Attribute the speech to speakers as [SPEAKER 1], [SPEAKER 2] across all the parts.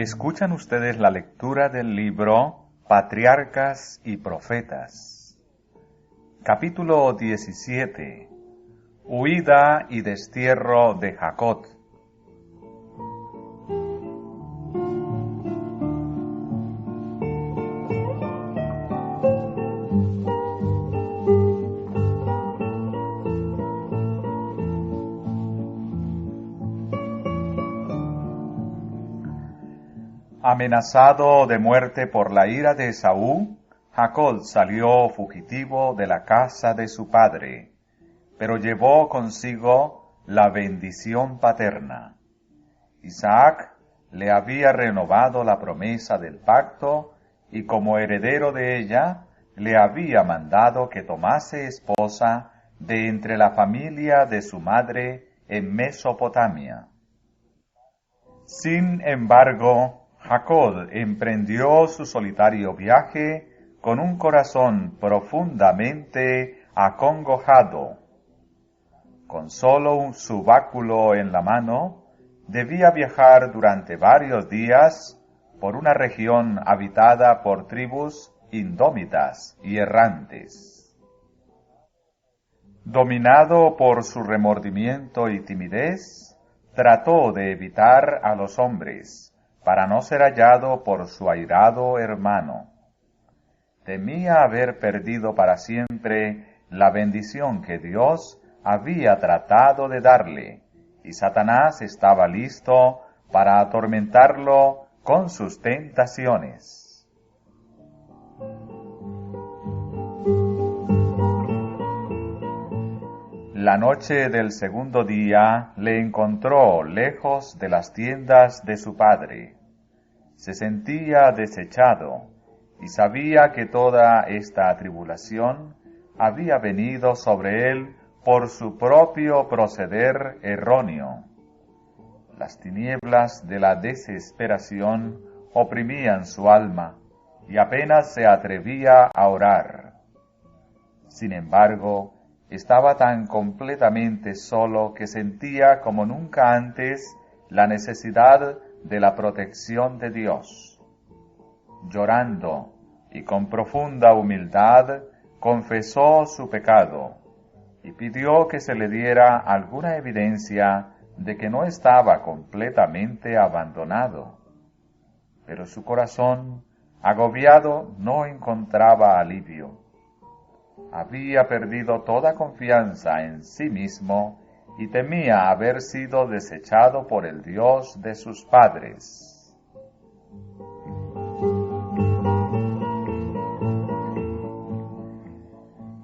[SPEAKER 1] Escuchan ustedes la lectura del libro Patriarcas y Profetas. Capítulo 17. Huida y destierro de Jacob. Amenazado de muerte por la ira de Esaú, Jacob salió fugitivo de la casa de su padre, pero llevó consigo la bendición paterna. Isaac le había renovado la promesa del pacto y como heredero de ella le había mandado que tomase esposa de entre la familia de su madre en Mesopotamia. Sin embargo, Jacob emprendió su solitario viaje con un corazón profundamente acongojado. Con solo su báculo en la mano, debía viajar durante varios días por una región habitada por tribus indómitas y errantes. Dominado por su remordimiento y timidez, trató de evitar a los hombres, para no ser hallado por su airado hermano. Temía haber perdido para siempre la bendición que Dios había tratado de darle, y Satanás estaba listo para atormentarlo con sus tentaciones. La noche del segundo día le encontró lejos de las tiendas de su padre. Se sentía desechado y sabía que toda esta tribulación había venido sobre él por su propio proceder erróneo. Las tinieblas de la desesperación oprimían su alma y apenas se atrevía a orar. Sin embargo, estaba tan completamente solo que sentía como nunca antes la necesidad de la protección de Dios. Llorando y con profunda humildad, confesó su pecado y pidió que se le diera alguna evidencia de que no estaba completamente abandonado. Pero su corazón, agobiado, no encontraba alivio. Había perdido toda confianza en sí mismo y temía haber sido desechado por el Dios de sus padres.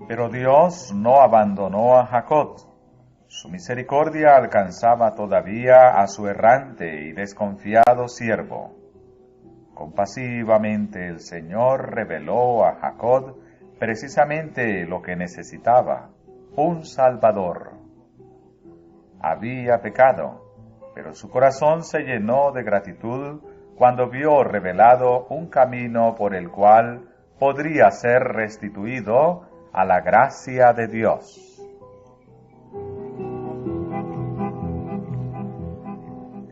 [SPEAKER 1] Pero Dios no abandonó a Jacob. Su misericordia alcanzaba todavía a su errante y desconfiado siervo. Compasivamente el Señor reveló a Jacob precisamente lo que necesitaba, un Salvador. Había pecado, pero su corazón se llenó de gratitud cuando vio revelado un camino por el cual podría ser restituido a la gracia de Dios.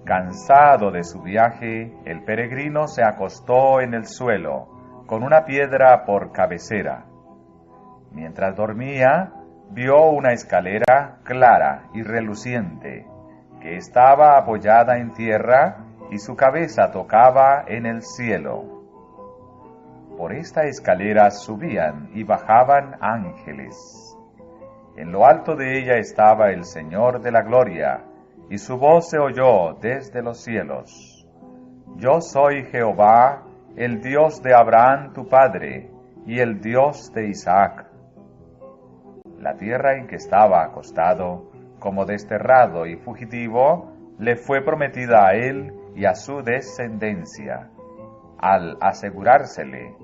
[SPEAKER 1] Cansado de su viaje, el peregrino se acostó en el suelo, con una piedra por cabecera. Mientras dormía, vio una escalera clara y reluciente, que estaba apoyada en tierra y su cabeza tocaba en el cielo. Por esta escalera subían y bajaban ángeles. En lo alto de ella estaba el Señor de la gloria, y su voz se oyó desde los cielos. Yo soy Jehová, el Dios de Abraham tu padre, y el Dios de Isaac. La tierra en que estaba acostado, como desterrado y fugitivo, le fue prometida a él y a su descendencia. Al asegurársele,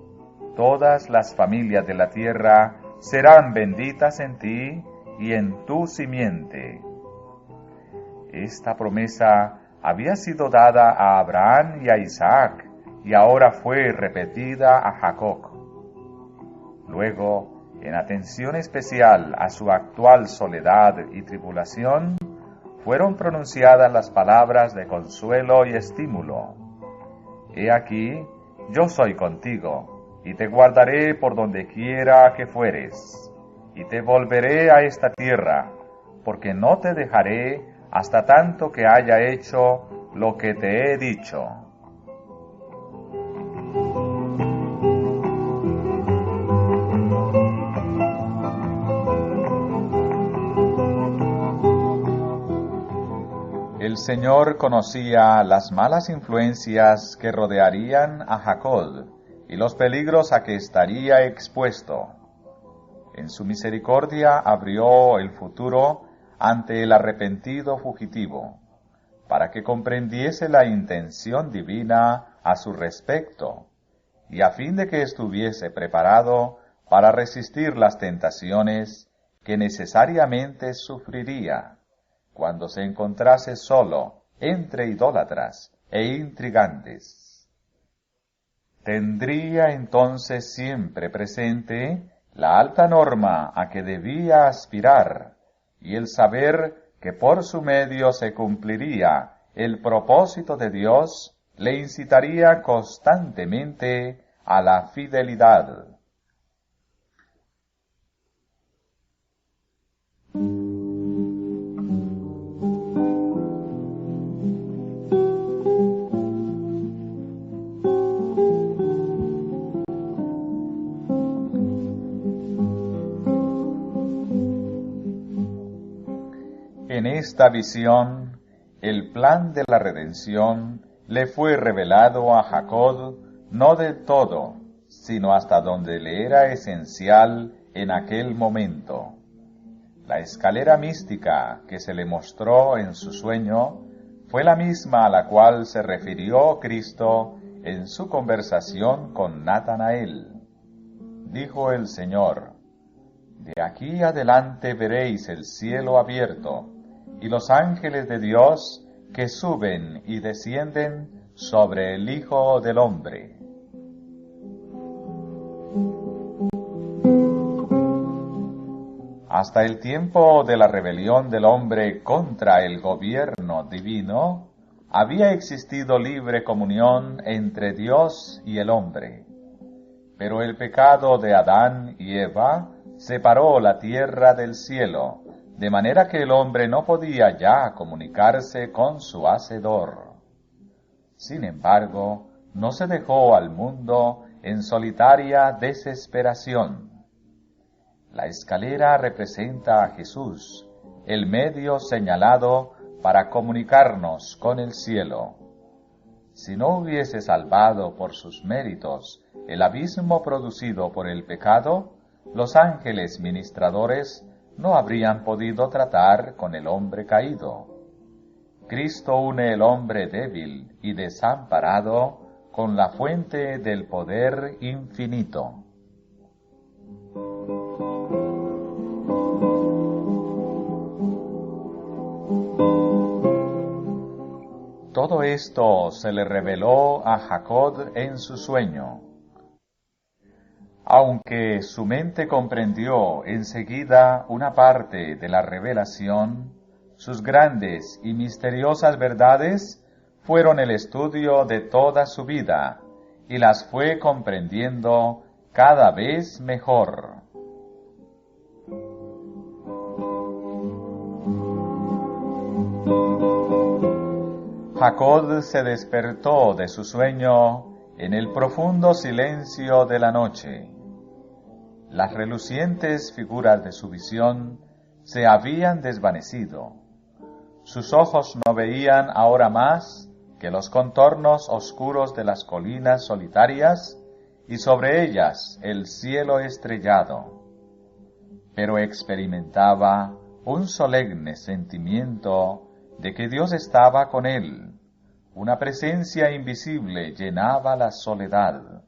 [SPEAKER 1] todas las familias de la tierra serán benditas en ti y en tu simiente. Esta promesa había sido dada a Abraham y a Isaac, y ahora fue repetida a Jacob. Luego, en atención especial a su actual soledad y tribulación, fueron pronunciadas las palabras de consuelo y estímulo. He aquí, yo soy contigo, y te guardaré por donde quiera que fueres, y te volveré a esta tierra, porque no te dejaré hasta tanto que haya hecho lo que te he dicho. El Señor conocía las malas influencias que rodearían a Jacob y los peligros a que estaría expuesto. En su misericordia abrió el futuro ante el arrepentido fugitivo, para que comprendiese la intención divina a su respecto, y a fin de que estuviese preparado para resistir las tentaciones que necesariamente sufriría cuando se encontrase solo entre idólatras e intrigantes. Tendría entonces siempre presente la alta norma a que debía aspirar y el saber que por su medio se cumpliría el propósito de Dios le incitaría constantemente a la fidelidad. En esta visión, el plan de la redención le fue revelado a Jacob no del todo, sino hasta donde le era esencial en aquel momento. La escalera mística que se le mostró en su sueño fue la misma a la cual se refirió Cristo en su conversación con Natanael. Dijo el Señor: de aquí adelante veréis el cielo abierto y los ángeles de Dios que suben y descienden sobre el Hijo del Hombre. Hasta el tiempo de la rebelión del hombre contra el gobierno divino, había existido libre comunión entre Dios y el hombre. Pero el pecado de Adán y Eva separó la tierra del cielo, de manera que el hombre no podía ya comunicarse con su Hacedor. Sin embargo, no se dejó al mundo en solitaria desesperación. La escalera representa a Jesús, el medio señalado para comunicarnos con el cielo. Si no hubiese salvado por sus méritos el abismo producido por el pecado, los ángeles ministradores no habrían podido tratar con el hombre caído. Cristo une el hombre débil y desamparado con la fuente del poder infinito. Todo esto se le reveló a Jacob en su sueño. Aunque su mente comprendió enseguida una parte de la revelación, sus grandes y misteriosas verdades fueron el estudio de toda su vida y las fue comprendiendo cada vez mejor. Jacob se despertó de su sueño en el profundo silencio de la noche. Las relucientes figuras de su visión se habían desvanecido. Sus ojos no veían ahora más que los contornos oscuros de las colinas solitarias y sobre ellas el cielo estrellado. Pero experimentaba un solemne sentimiento de que Dios estaba con él. Una presencia invisible llenaba la soledad.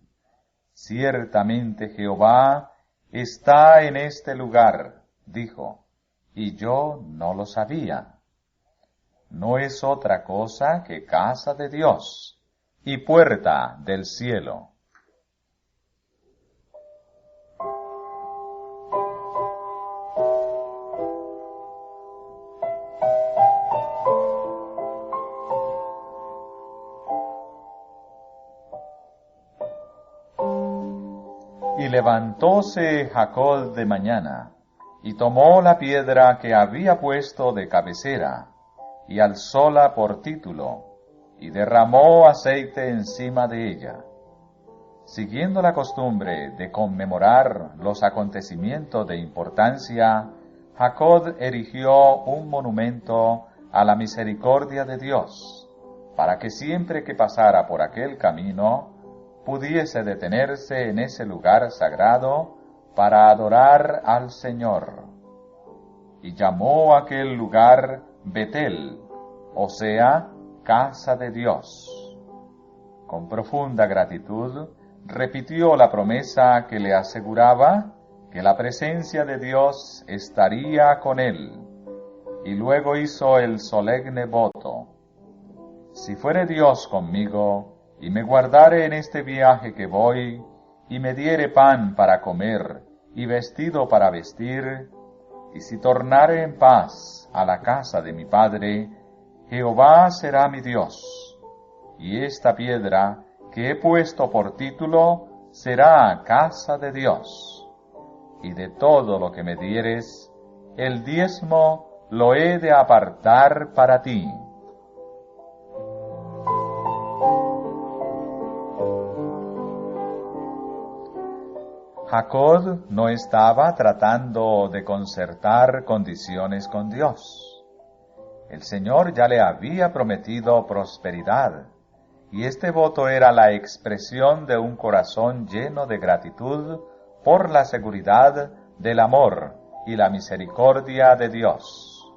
[SPEAKER 1] Ciertamente Jehová está en este lugar, dijo, y yo no lo sabía. No es otra cosa que casa de Dios y puerta del cielo. levantóse Jacob de mañana, y tomó la piedra que había puesto de cabecera, y alzóla por título, y derramó aceite encima de ella. Siguiendo la costumbre de conmemorar los acontecimientos de importancia, Jacob erigió un monumento a la misericordia de Dios, para que siempre que pasara por aquel camino, pudiese detenerse en ese lugar sagrado para adorar al Señor. Y llamó aquel lugar Betel, o sea, casa de Dios. Con profunda gratitud, repitió la promesa que le aseguraba que la presencia de Dios estaría con él, y luego hizo el solemne voto: si fuere Dios conmigo, y me guardare en este viaje que voy, y me diere pan para comer, y vestido para vestir, y si tornare en paz a la casa de mi padre, Jehová será mi Dios, y esta piedra que he puesto por título será casa de Dios, y de todo lo que me dieres, el diezmo lo he de apartar para ti. Jacob no estaba tratando de concertar condiciones con Dios. El Señor ya le había prometido prosperidad, y este voto era la expresión de un corazón lleno de gratitud por la seguridad del amor y la misericordia de Dios.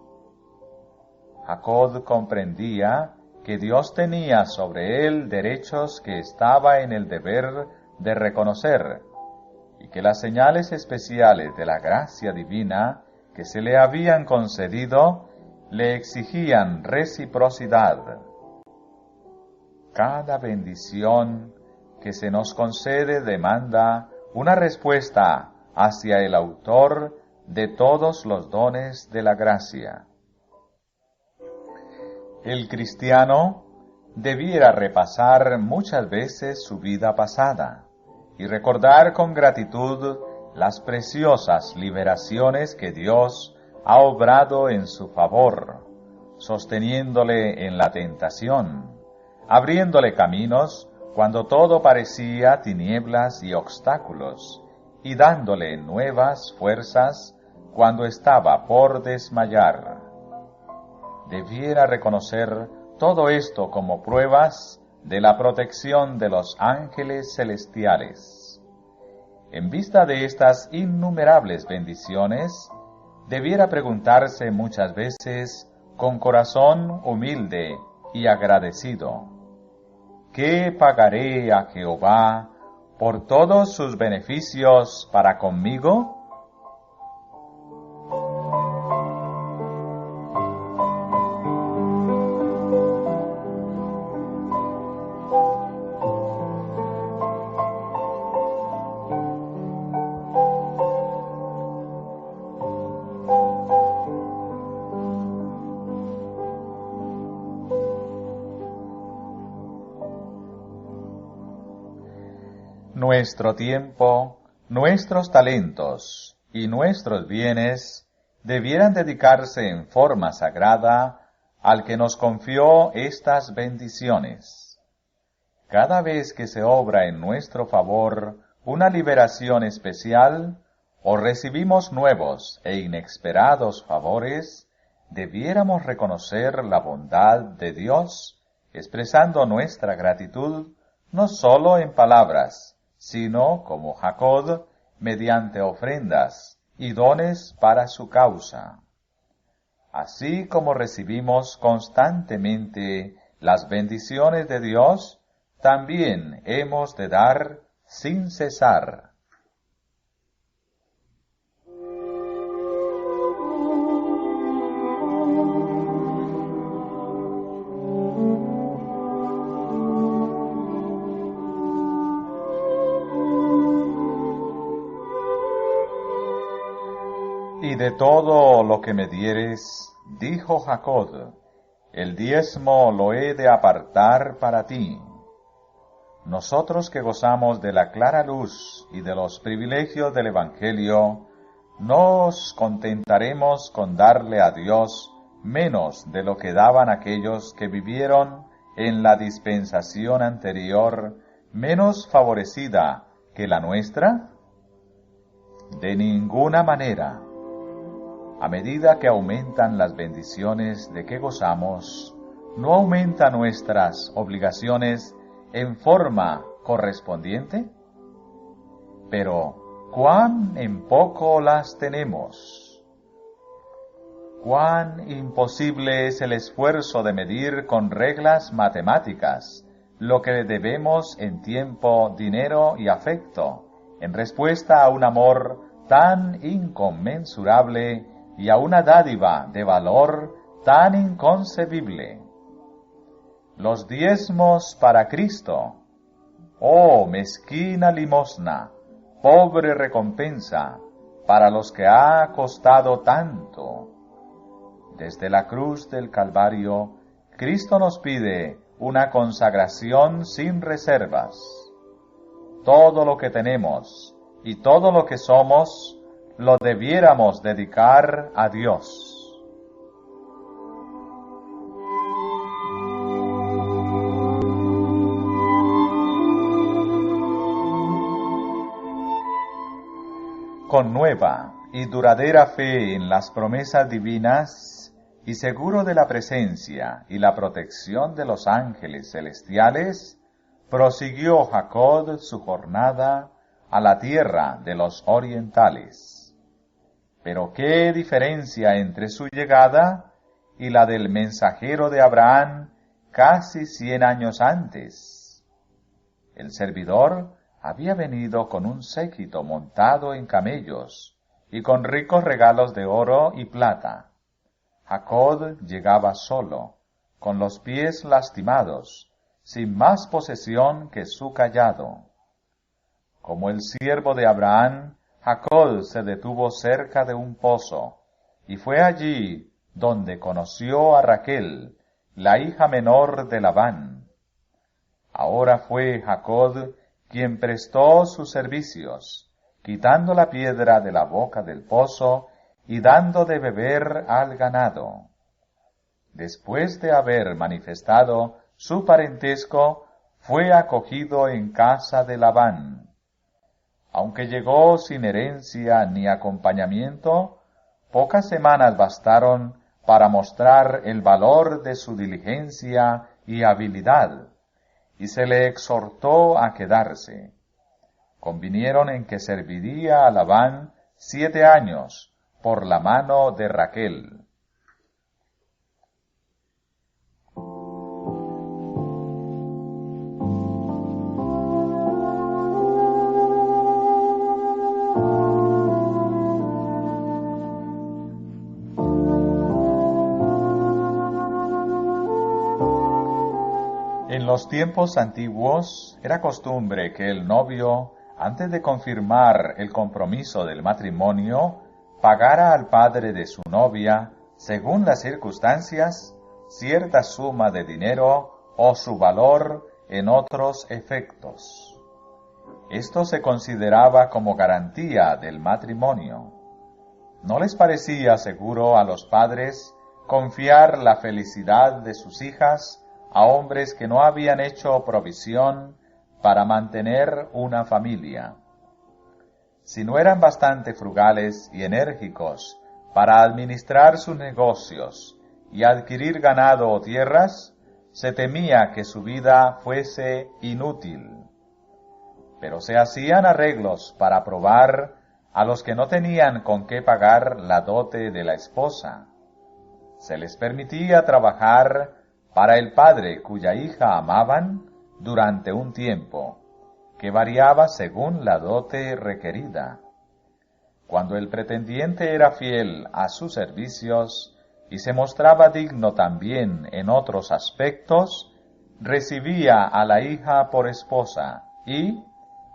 [SPEAKER 1] Jacob comprendía que Dios tenía sobre él derechos que estaba en el deber de reconocer, y que las señales especiales de la gracia divina que se le habían concedido le exigían reciprocidad. Cada bendición que se nos concede demanda una respuesta hacia el autor de todos los dones de la gracia. El cristiano debiera repasar muchas veces su vida pasada y recordar con gratitud las preciosas liberaciones que Dios ha obrado en su favor, sosteniéndole en la tentación, abriéndole caminos cuando todo parecía tinieblas y obstáculos, y dándole nuevas fuerzas cuando estaba por desmayar. Debiera reconocer todo esto como pruebas de la protección de los ángeles celestiales. En vista de estas innumerables bendiciones, debiera preguntarse muchas veces con corazón humilde y agradecido: ¿qué pagaré a Jehová por todos sus beneficios para conmigo? Nuestro tiempo, nuestros talentos y nuestros bienes debieran dedicarse en forma sagrada al que nos confió estas bendiciones. Cada vez que se obra en nuestro favor una liberación especial o recibimos nuevos e inesperados favores, debiéramos reconocer la bondad de Dios, expresando nuestra gratitud no solo en palabras, sino como Jacob, mediante ofrendas y dones para su causa. Así como recibimos constantemente las bendiciones de Dios, también hemos de dar sin cesar. Y de todo lo que me dieres, dijo Jacob, el diezmo lo he de apartar para ti. nosotros que gozamos de la clara luz y de los privilegios del Evangelio, nos contentaremos con darle a Dios menos de lo que daban aquellos que vivieron en la dispensación anterior, menos favorecida que la nuestra? De ninguna manera. A medida que aumentan las bendiciones de que gozamos, ¿no aumentan nuestras obligaciones en forma correspondiente? Pero, ¿cuán en poco las tenemos? ¿Cuán imposible es el esfuerzo de medir con reglas matemáticas lo que debemos en tiempo, dinero y afecto, en respuesta a un amor tan inconmensurable y a una dádiva de valor tan inconcebible? Los diezmos para Cristo. Oh, mezquina limosna, pobre recompensa para los que ha costado tanto. Desde la cruz del Calvario, Cristo nos pide una consagración sin reservas. Todo lo que tenemos y todo lo que somos lo debiéramos dedicar a Dios. Con nueva y duradera fe en las promesas divinas y seguro de la presencia y la protección de los ángeles celestiales, prosiguió Jacob su jornada a la tierra de los orientales. Pero qué diferencia entre su llegada y la del mensajero de Abraham casi 100 años antes. El servidor había venido con un séquito montado en camellos y con ricos regalos de oro y plata. Jacob llegaba solo, con los pies lastimados, sin más posesión que su cayado. Como el siervo de Abraham, Jacob se detuvo cerca de un pozo, y fue allí donde conoció a Raquel, la hija menor de Labán. Ahora fue Jacob quien prestó sus servicios, quitando la piedra de la boca del pozo y dando de beber al ganado. Después de haber manifestado su parentesco, fue acogido en casa de Labán. Aunque llegó sin herencia ni acompañamiento, pocas semanas bastaron para mostrar el valor de su diligencia y habilidad, y se le exhortó a quedarse. Convinieron en que serviría a Labán 7 años por la mano de Raquel. En los tiempos antiguos era costumbre que el novio, antes de confirmar el compromiso del matrimonio, pagara al padre de su novia, según las circunstancias, cierta suma de dinero o su valor en otros efectos. Esto se consideraba como garantía del matrimonio. ¿No les parecía seguro a los padres confiar la felicidad de sus hijas a hombres que no habían hecho provisión para mantener una familia? Si no eran bastante frugales y enérgicos para administrar sus negocios y adquirir ganado o tierras, se temía que su vida fuese inútil. Pero se hacían arreglos para probar a los que no tenían con qué pagar la dote de la esposa. Se les permitía trabajar para el padre cuya hija amaban durante un tiempo, que variaba según la dote requerida. Cuando el pretendiente era fiel a sus servicios y se mostraba digno también en otros aspectos, recibía a la hija por esposa y,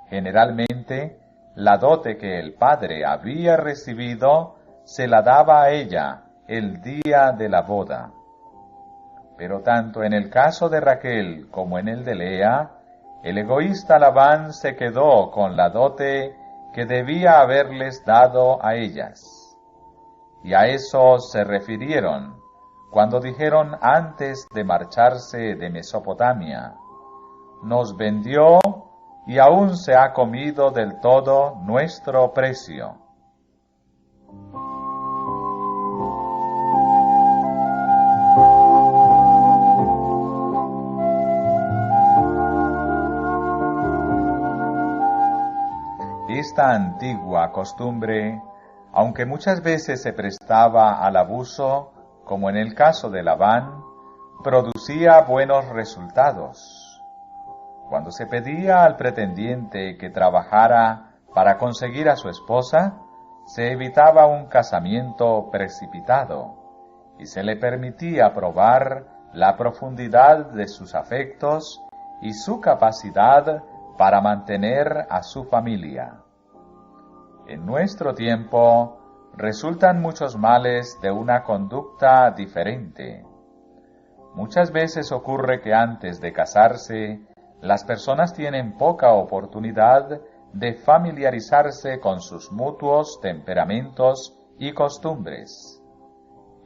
[SPEAKER 1] generalmente, la dote que el padre había recibido se la daba a ella el día de la boda. Pero tanto en el caso de Raquel como en el de Lea, el egoísta Labán se quedó con la dote que debía haberles dado a ellas. Y a eso se refirieron cuando dijeron antes de marcharse de Mesopotamia: nos vendió y aún se ha comido del todo nuestro precio. Esta antigua costumbre, aunque muchas veces se prestaba al abuso, como en el caso de Labán, producía buenos resultados. Cuando se pedía al pretendiente que trabajara para conseguir a su esposa, se evitaba un casamiento precipitado y se le permitía probar la profundidad de sus afectos y su capacidad para mantener a su familia. En nuestro tiempo resultan muchos males de una conducta diferente. Muchas veces ocurre que antes de casarse, las personas tienen poca oportunidad de familiarizarse con sus mutuos temperamentos y costumbres.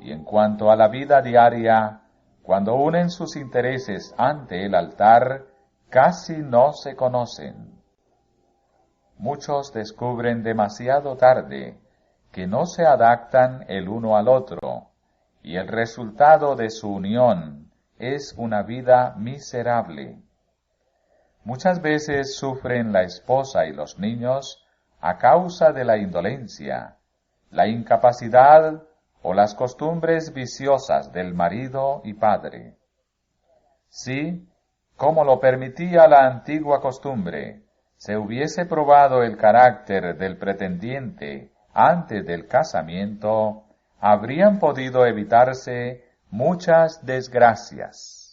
[SPEAKER 1] Y en cuanto a la vida diaria, cuando unen sus intereses ante el altar, casi no se conocen. Muchos descubren demasiado tarde que no se adaptan el uno al otro, y el resultado de su unión es una vida miserable. Muchas veces sufren la esposa y los niños a causa de la indolencia, la incapacidad o las costumbres viciosas del marido y padre. Si, como lo permitía la antigua costumbre, se hubiese probado el carácter del pretendiente antes del casamiento, habrían podido evitarse muchas desgracias.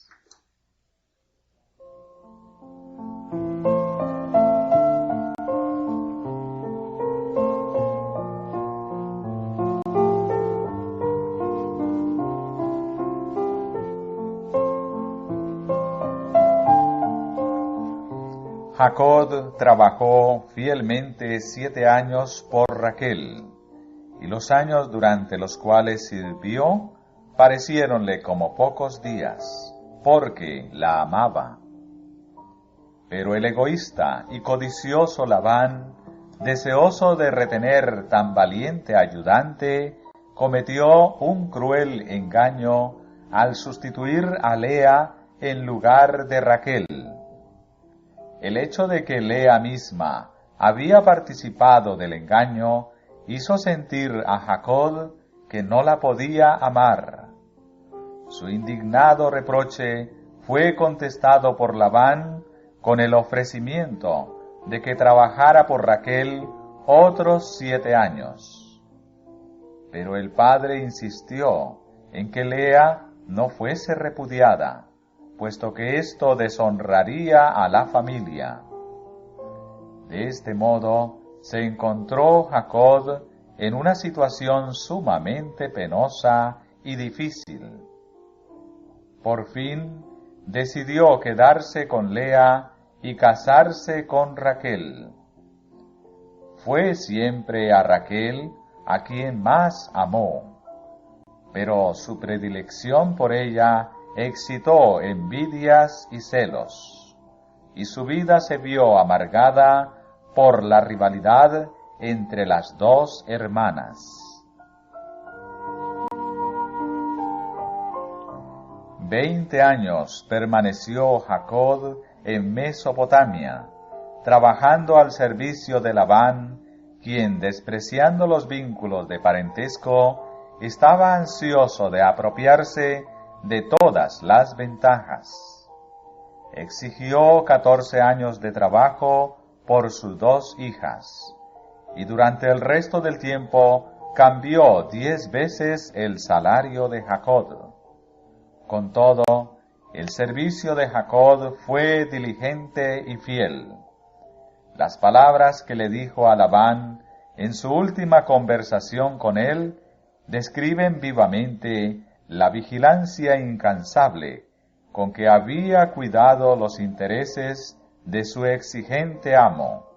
[SPEAKER 1] Jacob trabajó fielmente 7 años por Raquel, y los años durante los cuales sirvió pareciéronle como pocos días, porque la amaba. Pero el egoísta y codicioso Labán, deseoso de retener tan valiente ayudante, cometió un cruel engaño al sustituir a Lea en lugar de Raquel. El hecho de que Lea misma había participado del engaño hizo sentir a Jacob que no la podía amar. Su indignado reproche fue contestado por Labán con el ofrecimiento de que trabajara por Raquel otros 7 años. Pero el padre insistió en que Lea no fuese repudiada, puesto que esto deshonraría a la familia. De este modo se encontró Jacob en una situación sumamente penosa y difícil. Por fin decidió quedarse con Lea y casarse con Raquel. Fue siempre a Raquel a quien más amó, pero su predilección por ella excitó envidias y celos, y su vida se vio amargada por la rivalidad entre las dos hermanas. 20 años permaneció Jacob en Mesopotamia, trabajando al servicio de Labán, quien, despreciando los vínculos de parentesco, estaba ansioso de apropiarse de todas las ventajas. Exigió 14 años de trabajo por sus 2 hijas, y durante el resto del tiempo cambió 10 veces el salario de Jacob. Con todo, el servicio de Jacob fue diligente y fiel. Las palabras que le dijo a Labán en su última conversación con él describen vivamente la vigilancia incansable con que había cuidado los intereses de su exigente amo.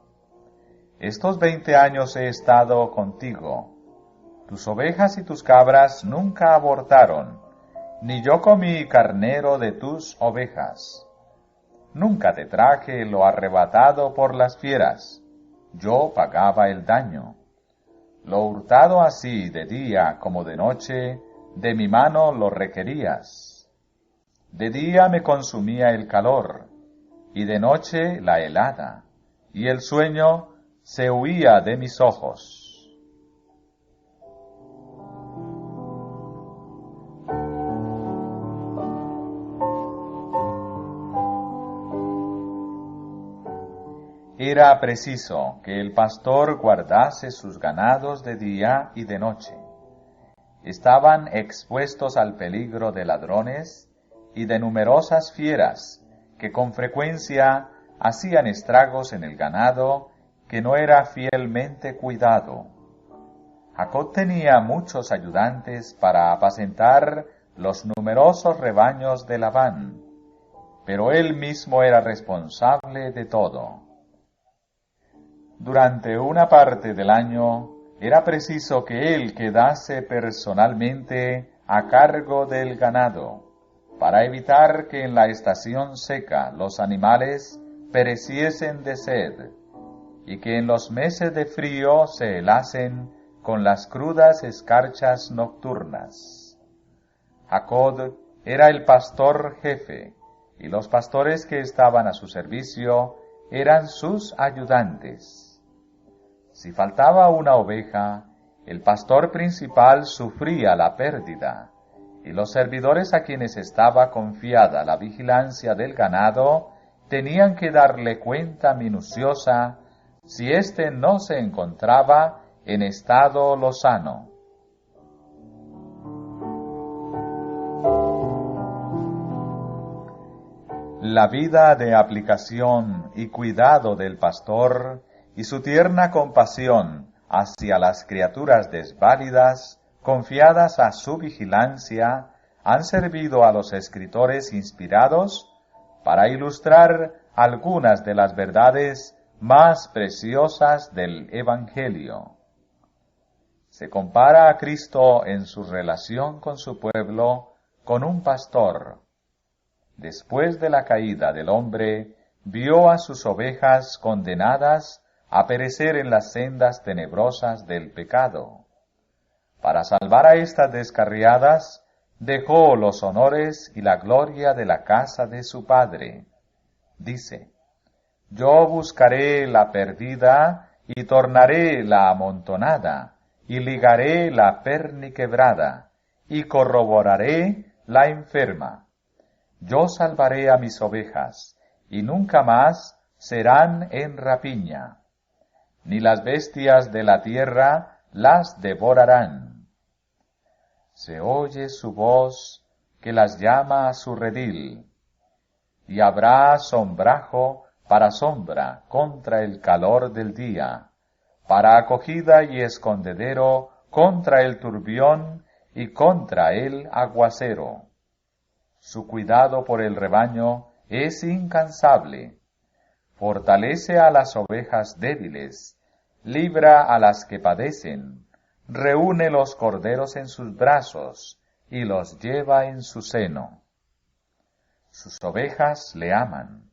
[SPEAKER 1] Estos 20 años he estado contigo. Tus ovejas y tus cabras nunca abortaron, ni yo comí carnero de tus ovejas. Nunca te traje lo arrebatado por las fieras, yo pagaba el daño. Lo hurtado así de día como de noche, de mi mano lo requerías. De día me consumía el calor, y de noche la helada, y el sueño se huía de mis ojos. Era preciso que el pastor guardase sus ganados de día y de noche. Estaban expuestos al peligro de ladrones y de numerosas fieras que con frecuencia hacían estragos en el ganado que no era fielmente cuidado. Jacob tenía muchos ayudantes para apacentar los numerosos rebaños de Labán, pero él mismo era responsable de todo. Durante una parte del año era preciso que él quedase personalmente a cargo del ganado, para evitar que en la estación seca los animales pereciesen de sed, y que en los meses de frío se helasen con las crudas escarchas nocturnas. Jacob era el pastor jefe, y los pastores que estaban a su servicio eran sus ayudantes. Si faltaba una oveja, el pastor principal sufría la pérdida, y los servidores a quienes estaba confiada la vigilancia del ganado tenían que darle cuenta minuciosa si éste no se encontraba en estado lozano. La vida de aplicación y cuidado del pastor y su tierna compasión hacia las criaturas desválidas, confiadas a su vigilancia, han servido a los escritores inspirados para ilustrar algunas de las verdades más preciosas del Evangelio. Se compara a Cristo en su relación con su pueblo con un pastor. Después de la caída del hombre, vio a sus ovejas condenadas a perecer en las sendas tenebrosas del pecado. Para salvar a estas descarriadas, dejó los honores y la gloria de la casa de su padre. Dice: Yo buscaré la perdida y tornaré la amontonada, y ligaré la perniquebrada, y corroboraré la enferma. Yo salvaré a mis ovejas, y nunca más serán en rapiña, ni las bestias de la tierra las devorarán. Se oye su voz que las llama a su redil, y habrá sombrajo para sombra contra el calor del día, para acogida y escondedero contra el turbión y contra el aguacero. Su cuidado por el rebaño es incansable, fortalece a las ovejas débiles, libra a las que padecen, reúne los corderos en sus brazos y los lleva en su seno. Sus ovejas le aman,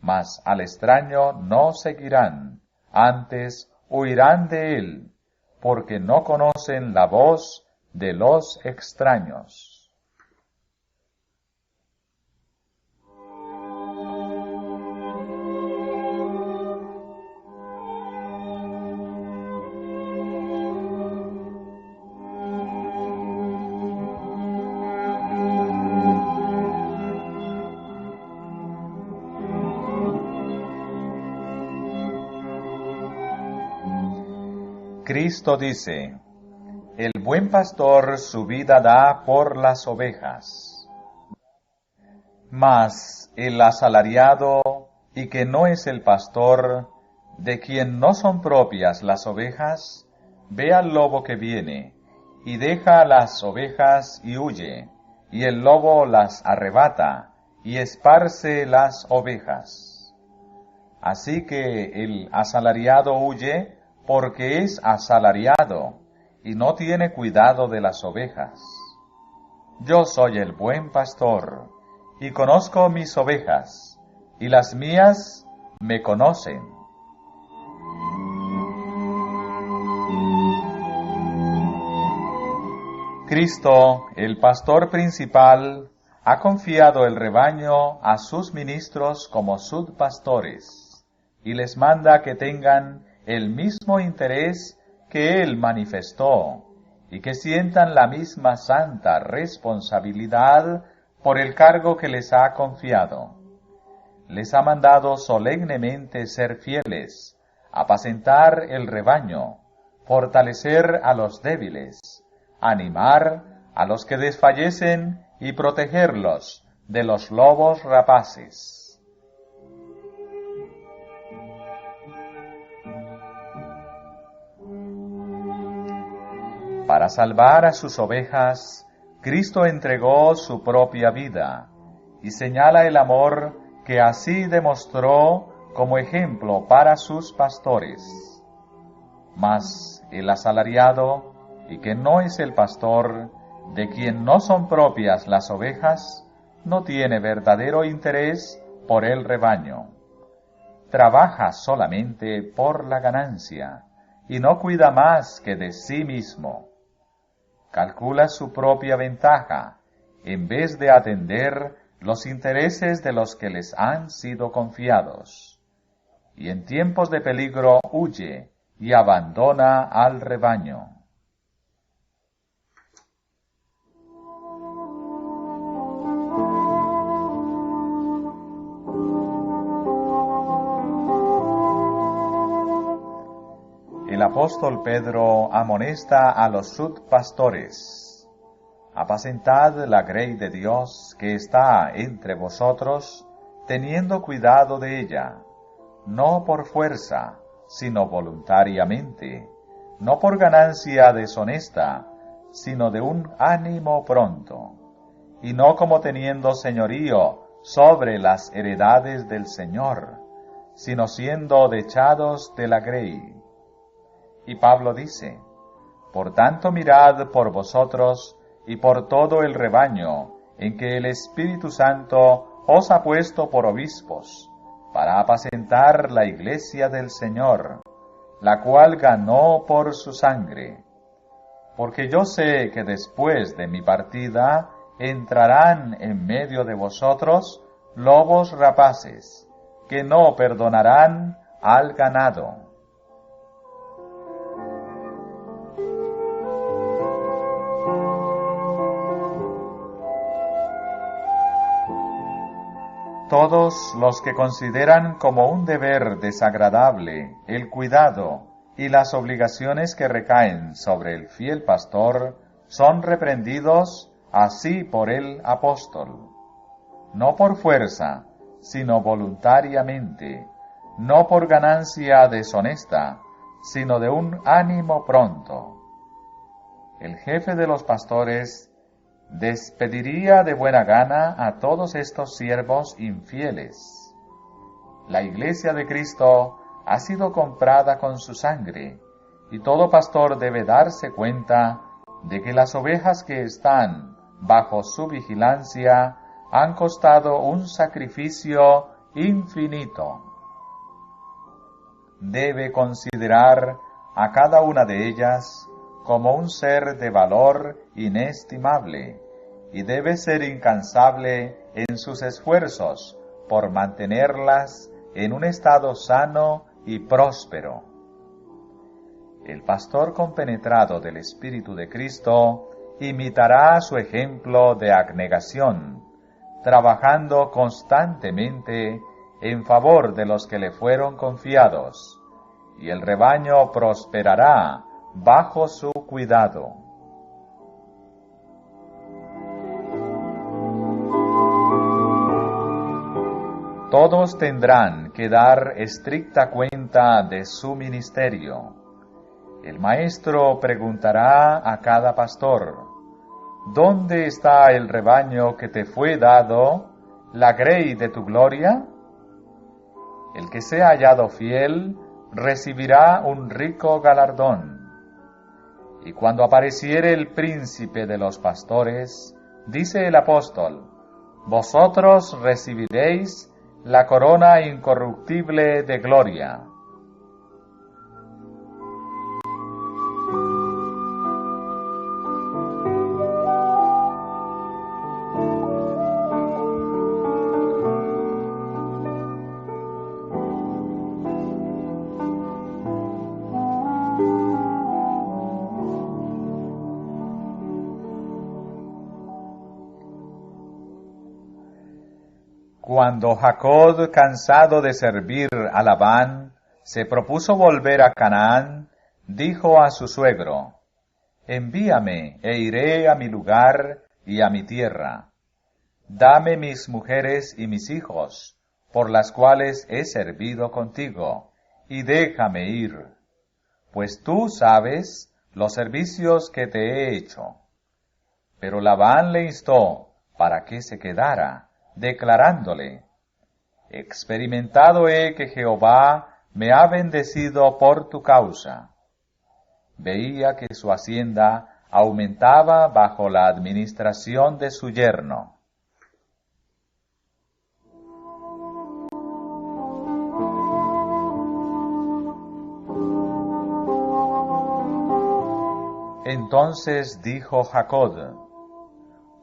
[SPEAKER 1] mas al extraño no seguirán, antes huirán de él, porque no conocen la voz de los extraños. Cristo dice: el buen pastor su vida da por las ovejas. Mas el asalariado, y que no es el pastor, de quien no son propias las ovejas, ve al lobo que viene, y deja las ovejas y huye, y el lobo las arrebata, y esparce las ovejas. Así que el asalariado huye porque es asalariado y no tiene cuidado de las ovejas. Yo soy el buen pastor y conozco mis ovejas, y las mías me conocen. Cristo, el pastor principal, ha confiado el rebaño a sus ministros como subpastores, y les manda que tengan el mismo interés que Él manifestó, y que sientan la misma santa responsabilidad por el cargo que les ha confiado. Les ha mandado solemnemente ser fieles, apacentar el rebaño, fortalecer a los débiles, animar a los que desfallecen y protegerlos de los lobos rapaces. Para salvar a sus ovejas, Cristo entregó su propia vida y señala el amor que así demostró como ejemplo para sus pastores. Mas el asalariado, y que no es el pastor, de quien no son propias las ovejas, no tiene verdadero interés por el rebaño. Trabaja solamente por la ganancia, y no cuida más que de sí mismo. Calcula su propia ventaja, en vez de atender los intereses de los que les han sido confiados. Y en tiempos de peligro huye y abandona al rebaño. El apóstol Pedro amonesta a los subpastores: apacentad la grey de Dios que está entre vosotros, teniendo cuidado de ella, no por fuerza, sino voluntariamente, no por ganancia deshonesta, sino de un ánimo pronto, y no como teniendo señorío sobre las heredades del Señor, sino siendo dechados de la grey. Y Pablo dice: por tanto mirad por vosotros y por todo el rebaño en que el Espíritu Santo os ha puesto por obispos, para apacentar la iglesia del Señor, la cual ganó por su sangre. Porque yo sé que después de mi partida entrarán en medio de vosotros lobos rapaces, que no perdonarán al ganado. Todos los que consideran como un deber desagradable el cuidado y las obligaciones que recaen sobre el fiel pastor son reprendidos así por el apóstol, no por fuerza, sino voluntariamente, no por ganancia deshonesta, sino de un ánimo pronto. El jefe de los pastores despediría de buena gana a todos estos siervos infieles. La iglesia de Cristo ha sido comprada con su sangre, y todo pastor debe darse cuenta de que las ovejas que están bajo su vigilancia han costado un sacrificio infinito. Debe considerar a cada una de ellas como un ser de valor inestimable, y debe ser incansable en sus esfuerzos por mantenerlas en un estado sano y próspero. El pastor compenetrado del Espíritu de Cristo imitará su ejemplo de abnegación, trabajando constantemente en favor de los que le fueron confiados, y el rebaño prosperará bajo su cuidado. Todos tendrán que dar estricta cuenta de su ministerio. El maestro preguntará a cada pastor: ¿dónde está el rebaño que te fue dado, la grey de tu gloria? El que sea hallado fiel recibirá un rico galardón. Y cuando apareciere el príncipe de los pastores, dice el apóstol, vosotros recibiréis la corona incorruptible de gloria. Cuando Jacob, cansado de servir a Labán, se propuso volver a Canaán, dijo a su suegro, envíame e iré a mi lugar y a mi tierra. Dame mis mujeres y mis hijos, por las cuales he servido contigo, y déjame ir, pues tú sabes los servicios que te he hecho. Pero Labán le instó para que se quedara, declarándole, experimentado he que Jehová me ha bendecido por tu causa. Veía que su hacienda aumentaba bajo la administración de su yerno. Entonces dijo Jacob,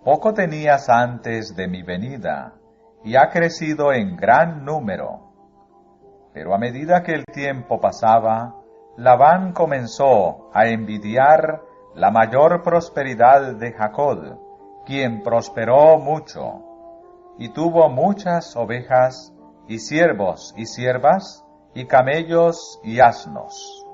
[SPEAKER 1] poco tenías antes de mi venida, y ha crecido en gran número. Pero a medida que el tiempo pasaba, Labán comenzó a envidiar la mayor prosperidad de Jacob, quien prosperó mucho, y tuvo muchas ovejas, y siervos y siervas, y camellos y asnos.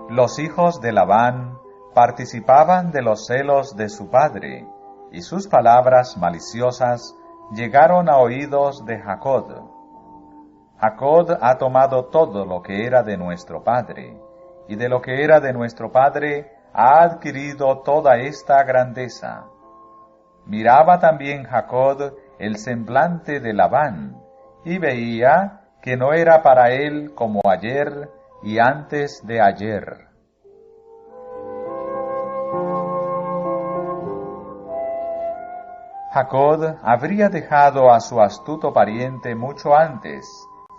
[SPEAKER 1] Los hijos de Labán participaban de los celos de su padre, y sus palabras maliciosas llegaron a oídos de Jacob. Jacob ha tomado todo lo que era de nuestro padre, y de lo que era de nuestro padre ha adquirido toda esta grandeza. Miraba también Jacob el semblante de Labán, y veía que no era para él como ayer y antes de ayer. Jacob habría dejado a su astuto pariente mucho antes,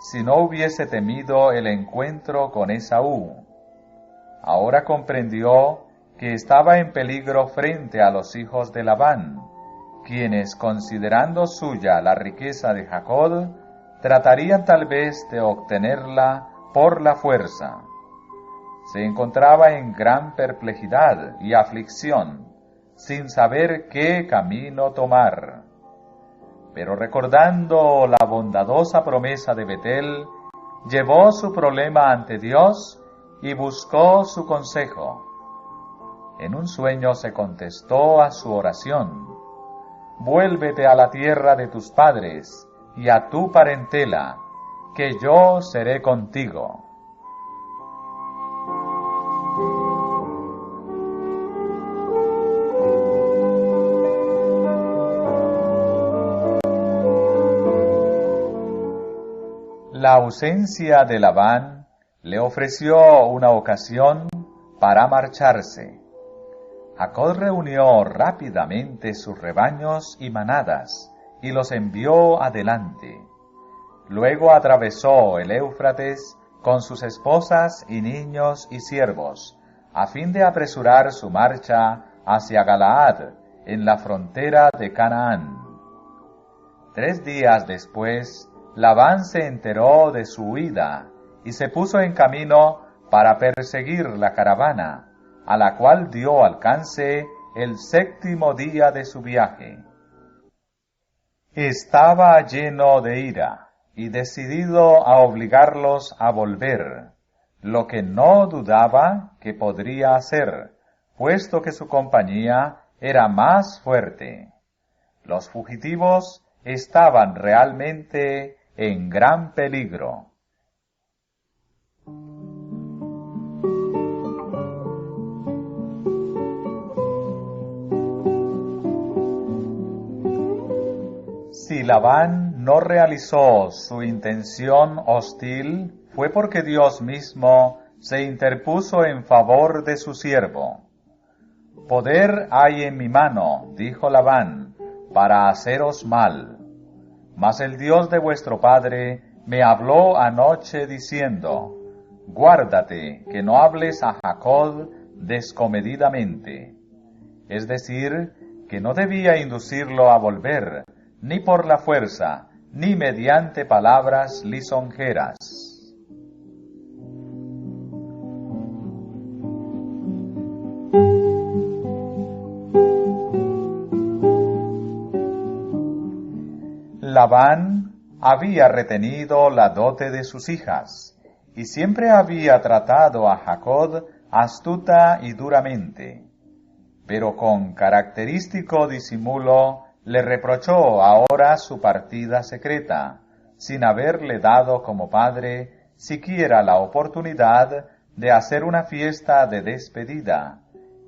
[SPEAKER 1] si no hubiese temido el encuentro con Esaú. Ahora comprendió que estaba en peligro frente a los hijos de Labán, quienes, considerando suya la riqueza de Jacob, tratarían tal vez de obtenerla por la fuerza. Se encontraba en gran perplejidad y aflicción, sin saber qué camino tomar. Pero recordando la bondadosa promesa de Betel, llevó su problema ante Dios y buscó su consejo. En un sueño se contestó a su oración: vuélvete a la tierra de tus padres y a tu parentela, que yo seré contigo. La ausencia de Labán le ofreció una ocasión para marcharse. Jacob reunió rápidamente sus rebaños y manadas y los envió adelante. Luego atravesó el Éufrates con sus esposas y niños y siervos, a fin de apresurar su marcha hacia Galaad, en la frontera de Canaán. 3 días después, Labán se enteró de su huida y se puso en camino para perseguir la caravana, a la cual dio alcance el 7º día de su viaje. Estaba lleno de ira y decidido a obligarlos a volver, lo que no dudaba que podría hacer, puesto que su compañía era más fuerte. Los fugitivos estaban realmente en gran peligro. Si Labán no realizó su intención hostil, fue porque Dios mismo se interpuso en favor de su siervo. Poder hay en mi mano, dijo Labán, para haceros mal. Mas el Dios de vuestro padre me habló anoche diciendo, guárdate que no hables a Jacob descomedidamente. Es decir, que no debía inducirlo a volver, ni por la fuerza, ni mediante palabras lisonjeras. Labán había retenido la dote de sus hijas, y siempre había tratado a Jacob astuta y duramente. Pero con característico disimulo le reprochó ahora su partida secreta, sin haberle dado como padre siquiera la oportunidad de hacer una fiesta de despedida,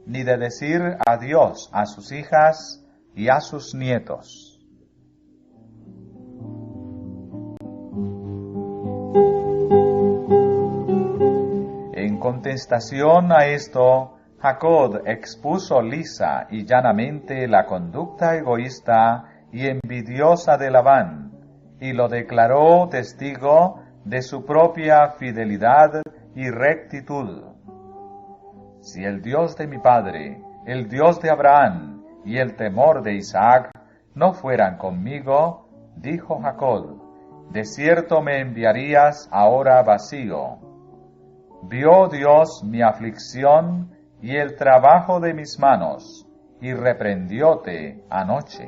[SPEAKER 1] ni de decir adiós a sus hijas y a sus nietos. En contestación a esto, Jacob expuso lisa y llanamente la conducta egoísta y envidiosa de Labán, y lo declaró testigo de su propia fidelidad y rectitud. Si el Dios de mi padre, el Dios de Abraham y el temor de Isaac no fueran conmigo, dijo Jacob, de cierto me enviarías ahora vacío. Vio Dios mi aflicción y el trabajo de mis manos, y reprendióte anoche.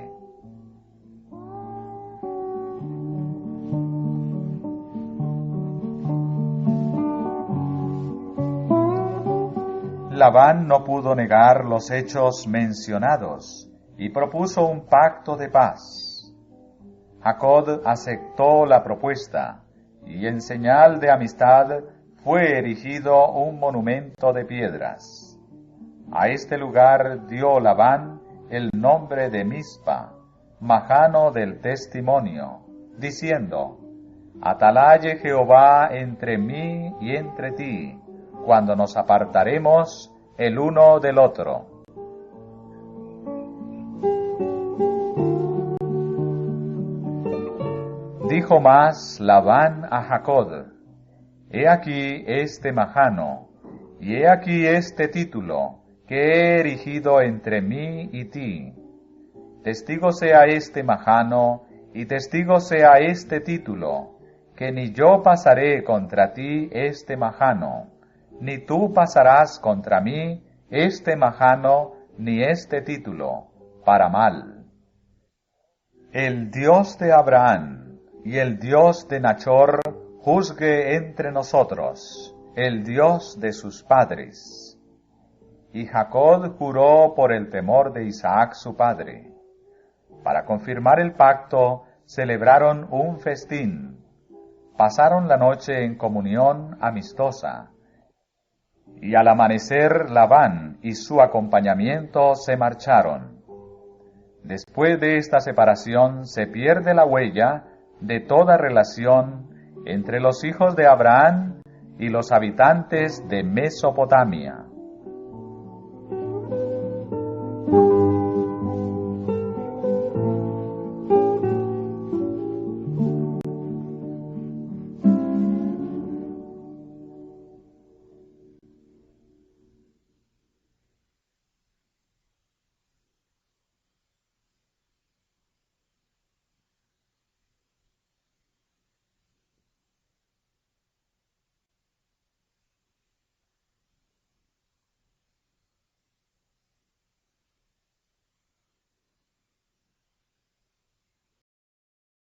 [SPEAKER 1] Labán no pudo negar los hechos mencionados, y propuso un pacto de paz. Jacob aceptó la propuesta, y en señal de amistad fue erigido un monumento de piedras. A este lugar dio Labán el nombre de Mizpa, majano del testimonio, diciendo, atalaye Jehová entre mí y entre ti, cuando nos apartaremos el uno del otro. Dijo más Labán a Jacob, he aquí este majano, y he aquí este título, que he erigido entre mí y ti. Testigo sea este majano, y testigo sea este título, que ni yo pasaré contra ti este majano, ni tú pasarás contra mí este majano, ni este título, para mal. El Dios de Abraham y el Dios de Nachor juzgue entre nosotros, el Dios de sus padres. Y Jacob juró por el temor de Isaac su padre. Para confirmar el pacto, celebraron un festín. Pasaron la noche en comunión amistosa. Y al amanecer Labán y su acompañamiento se marcharon. Después de esta separación se pierde la huella de toda relación entre los hijos de Abraham y los habitantes de Mesopotamia.